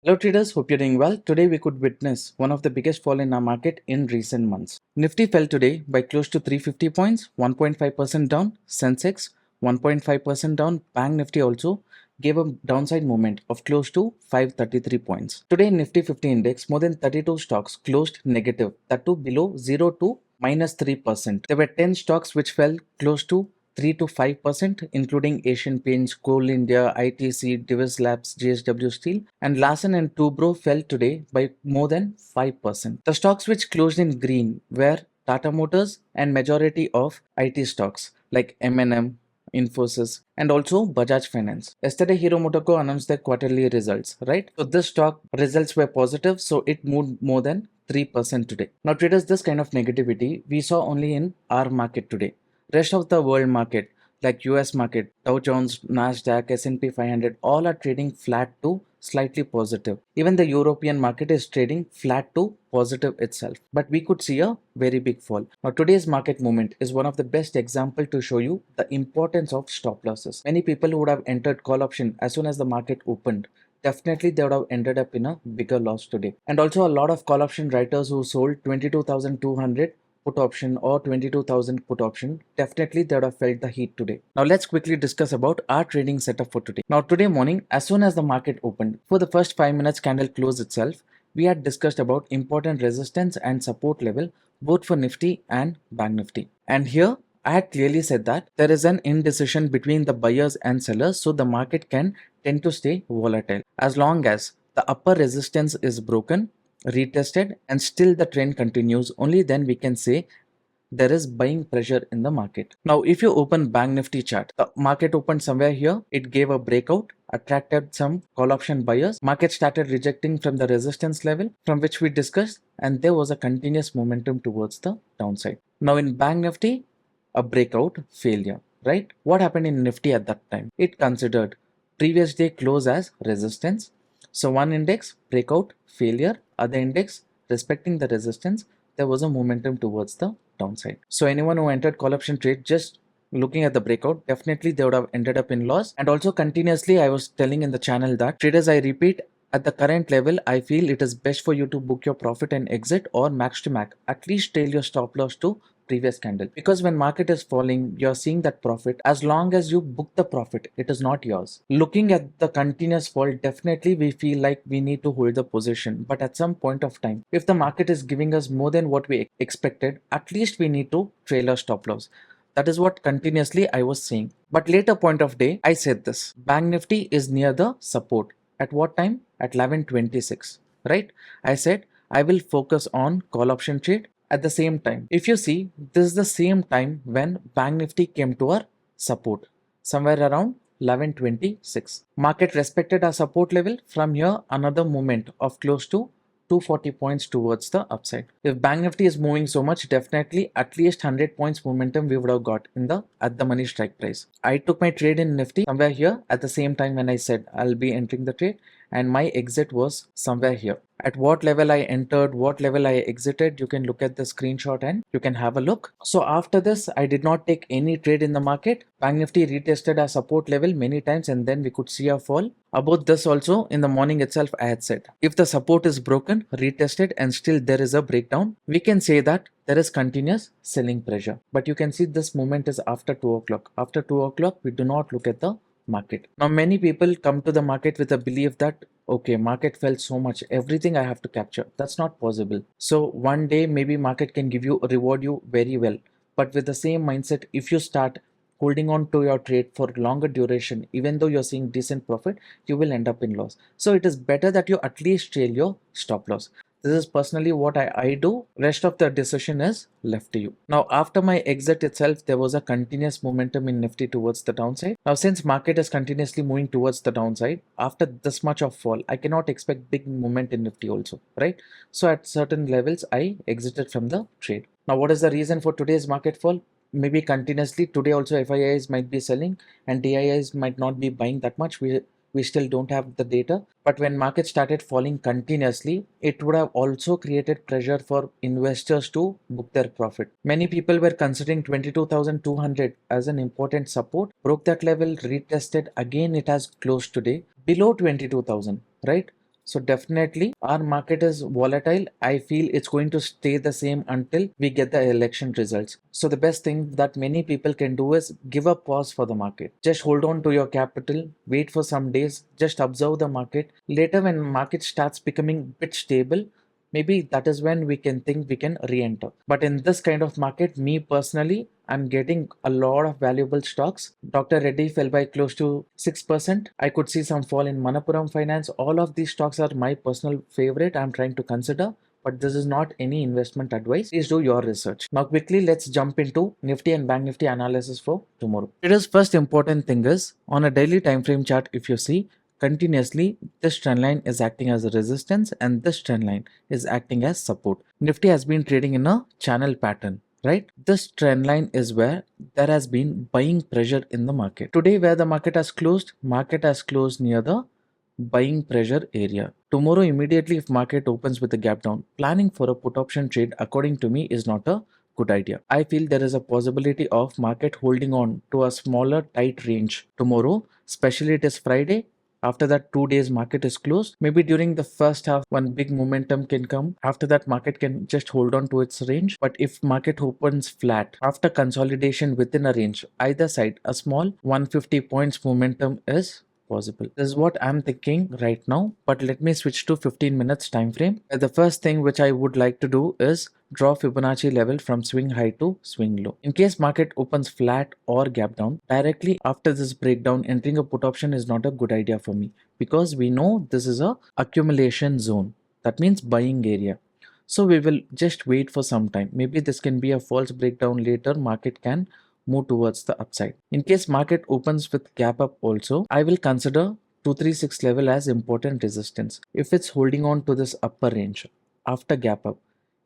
Hello traders, hope you're doing well. Today we could witness one of the biggest fall in our market in recent months. Nifty fell today by close to 350 points, 1.5% down. Sensex 1.5% down. Bank Nifty also gave a downside movement of close to 533 points. Today Nifty 50 index, more than 32 stocks closed negative, that too below 0 to -3%. There were 10 stocks which fell close to 3 to 5%, including Asian Paints, Coal India, ITC, Divis Labs, JSW Steel, and Larsen and Toubro fell today by more than 5%. The stocks which closed in green were Tata Motors and majority of IT stocks like M&M, Infosys, and also Bajaj Finance. Yesterday, Hero MotoCorp announced their quarterly results, right? So this stock results were positive, so it moved more than 3% today. Now, traders, this kind of negativity we saw only in our market today. Rest of the world market like US market, Dow Jones, Nasdaq, S&P 500 all are trading flat to slightly positive. Even the European market is trading flat to positive itself. But we could see a very big fall. Now today's market movement is one of the best example to show you the importance of stop losses. Many people would have entered call option as soon as the market opened. Definitely they would have ended up in a bigger loss today. And also a lot of call option writers who sold 22,200 put option or 22,000 put option, definitely they would have felt the heat today. Now let's quickly discuss about our trading setup for today. Now today morning, as soon as the market opened, for the first 5 minutes candle close itself, we had discussed about important resistance and support level both for Nifty and Bank Nifty. And here I had clearly said that there is an indecision between the buyers and sellers, so the market can tend to stay volatile. As long as the upper resistance is broken, retested, and still the trend continues, only then we can say there is buying pressure in the market. Now, if you open Bank Nifty chart, the market opened somewhere here. It gave a breakout, attracted some call option buyers. Market started rejecting from the resistance level from which we discussed, and there was a continuous momentum towards the downside. Now, in Bank Nifty, a breakout failure, right? What happened in Nifty at that time? It considered previous day close as resistance. So one index breakout failure, other index respecting the resistance, there was a momentum towards the downside. So anyone who entered call option trade just looking at the breakout, definitely they would have ended up in loss. And also continuously I was telling in the channel that traders, I repeat, at the current level, I feel it is best for you to book your profit and exit or max to max. At least tail your stop loss to previous candle, because when market is falling you're seeing that profit. As long as you book the profit, it is not yours. Looking at the continuous fall, definitely we feel like we need to hold the position, but at some point of time, if the market is giving us more than what we expected, at least we need to trail our stop loss. That is what continuously I was saying. But later point of day, I said this. Bank Nifty is near the support. At what time? At 11:26. Right? I said I will focus on call option trade. At the same time, if you see, this is the same time when Bank Nifty came to our support, somewhere around 11:26. Market respected our support level. From here, another movement of close to 240 points towards the upside. If Bank Nifty is moving so much, definitely at least 100 points momentum we would have got in the at the money strike price. I took my trade in Nifty somewhere here at the same time when I said I'll be entering the trade, and my exit was somewhere here. At what level I entered, what level I exited, you can look at the screenshot and you can have a look. So after this, I did not take any trade in the market. Bank Nifty retested our support level many times and then we could see a fall. About this also, in the morning itself, I had said, if the support is broken, retested, and still there is a breakdown, we can say that there is continuous selling pressure. But you can see this movement is after 2 o'clock. After 2 o'clock, we do not look at the market. Now, many people come to the market with a belief that, okay, market fell so much, everything I have to capture. That's not possible. So one day, maybe market can give you, reward you very well. But with the same mindset, if you start holding on to your trade for longer duration, even though you're seeing decent profit, you will end up in loss. So it is better that you at least trail your stop loss. This is personally what I do. Rest of the decision is left to you. Now, after my exit itself, there was a continuous momentum in Nifty towards the downside. Now, since market is continuously moving towards the downside, after this much of fall, I cannot expect big movement in Nifty also, right? So at certain levels, I exited from the trade. Now, what is the reason for today's market fall? Maybe continuously today also FIIs might be selling and DIIs might not be buying that much. We still don't have the data, but when market started falling continuously, it would have also created pressure for investors to book their profit. Many people were considering 22,200 as an important support, broke that level, retested again, it has closed today below 22,000, right? So definitely our market is volatile. I feel it's going to stay the same until we get the election results. So the best thing that many people can do is give a pause for the market. Just hold on to your capital, wait for some days, just observe the market. Later when market starts becoming bit stable, maybe that is when we can think we can re-enter. But in this kind of market, me personally, I'm getting a lot of valuable stocks. Dr. Reddy fell by close to 6%. I could see some fall in Manappuram Finance. All of these stocks are my personal favorite. I'm trying to consider, but this is not any investment advice. Please do your research. Now quickly let's jump into Nifty and Bank Nifty analysis for tomorrow. Today's first important thing is on a daily time frame chart, if you see continuously, this trend line is acting as a resistance and this trend line is acting as support. Nifty has been trading in a channel pattern, right? This trend line is where there has been buying pressure in the market. Today where the market has closed near the buying pressure area. Tomorrow immediately if market opens with a gap down, planning for a put option trade according to me is not a good idea. I feel there is a possibility of market holding on to a smaller tight range tomorrow, especially it is Friday. After that 2 days market is closed. Maybe during the first half one big momentum can come. After that market can just hold on to its range. But if market opens flat after consolidation within a range, either side a small 150 points momentum is possible. This is what I'm thinking right now, but let me switch to 15 minutes time frame. The first thing which I would like to do is draw Fibonacci level from swing high to swing low. In case market opens flat or gap down, directly after this breakdown, entering a put option is not a good idea for me because we know this is a accumulation zone. That means buying area. So we will just wait for some time. Maybe this can be a false breakdown later. Market can move towards the upside. In case market opens with gap up also, I will consider 236 level as important resistance. If it's holding on to this upper range after gap up,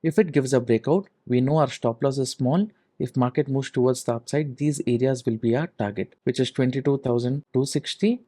if it gives a breakout, we know our stop loss is small. If market moves towards the upside, these areas will be our target, which is 22,260,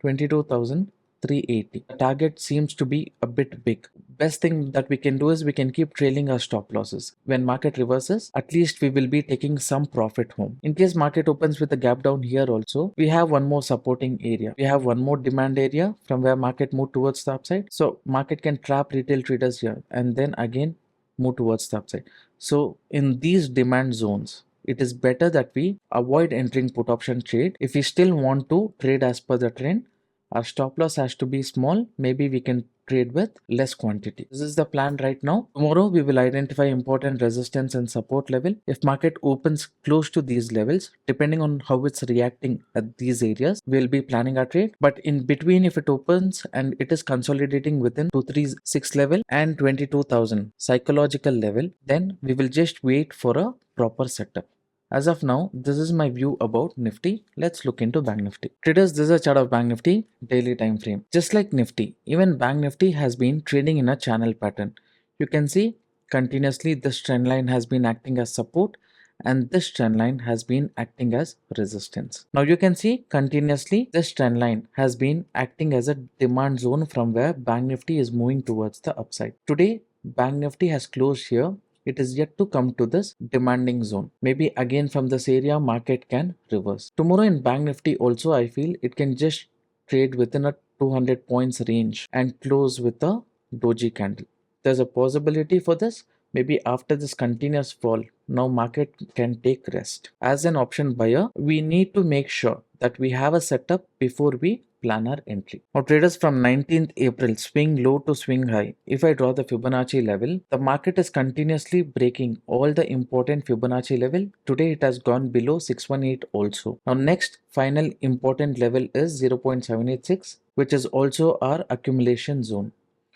22,380. The target seems to be a bit big. Best thing that we can do is we can keep trailing our stop losses. When market reverses, at least we will be taking some profit home. In case market opens with a gap down here also, we have one more supporting area. We have one more demand area from where market move towards the upside. So market can trap retail traders here and then again move towards the upside. So in these demand zones, it is better that we avoid entering put option trade. If we still want to trade as per the trend, our stop loss has to be small. Maybe we can trade with less quantity. This is the plan right now. Tomorrow we will identify important resistance and support level. If market opens close to these levels, depending on how it's reacting at these areas, we'll be planning our trade. But in between, if it opens and it is consolidating within 236 level and 22,000 psychological level, then we will just wait for a proper setup. As of now, this is my view about Nifty. Let's look into Bank Nifty. Traders, this is a chart of Bank Nifty daily time frame. Just like Nifty, even Bank Nifty has been trading in a channel pattern. You can see continuously this trend line has been acting as support and this trend line has been acting as resistance. Now you can see continuously this trend line has been acting as a demand zone from where Bank Nifty is moving towards the upside. Today, Bank Nifty has closed here. It is yet to come to this demanding zone. Maybe again from this area market can reverse. Tomorrow in Bank Nifty also I feel it can just trade within a 200 points range and close with a doji candle. There's a possibility for this. Maybe after this continuous fall, now market can take rest. As an option buyer, we need to make sure that we have a setup before we plan our entry. Now traders, from 19th April swing low to swing high, if I draw the Fibonacci level, the market is continuously breaking all the important Fibonacci level. Today it has gone below 618 also. Now next final important level is 0.786, which is also our accumulation zone.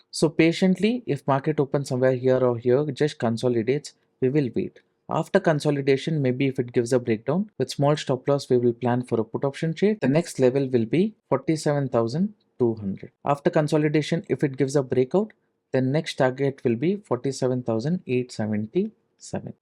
So patiently, if market opens somewhere here or here, just consolidates, we will wait. After consolidation, maybe if it gives a breakdown with small stop loss, we will plan for a put option trade. The next level will be 47,200. After consolidation, if it gives a breakout, the next target will be 47,870.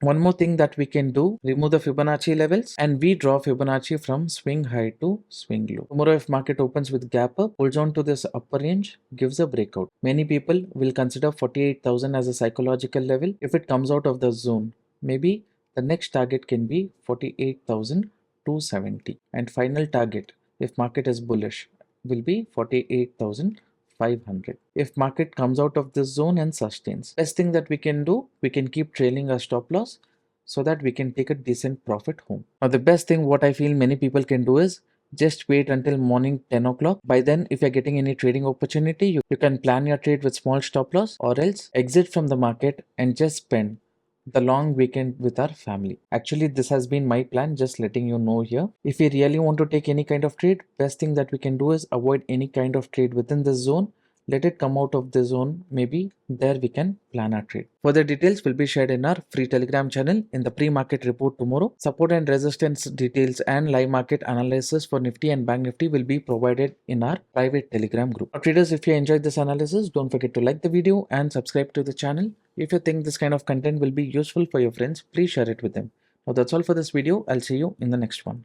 One more thing that we can do, remove the Fibonacci levels and we draw Fibonacci from swing high to swing low. Tomorrow if market opens with gap up, holds on to this upper range, gives a breakout. Many people will consider 48,000 as a psychological level. If it comes out of the zone, maybe the next target can be 48,270 and final target if market is bullish will be 48,400. 500. If market comes out of this zone and sustains, best thing that we can do, we can keep trailing our stop loss so that we can take a decent profit home. Now the best thing what I feel many people can do is just wait until morning 10 o'clock. By then, if you're getting any trading opportunity, you can plan your trade with small stop loss or else exit from the market and just spend the long weekend with our family. Actually, this has been my plan, just letting you know here. If we really want to take any kind of trade, best thing that we can do is avoid any kind of trade within this zone. Let it come out of the zone, maybe there we can plan our trade. Further details will be shared in our free Telegram channel in the pre-market report tomorrow. Support and resistance details and live market analysis for Nifty and Bank Nifty will be provided in our private Telegram group. Now, traders, if you enjoyed this analysis, don't forget to like the video and subscribe to the channel. If you think this kind of content will be useful for your friends, please share it with them. Now that's all for this video. I'll see you in the next one.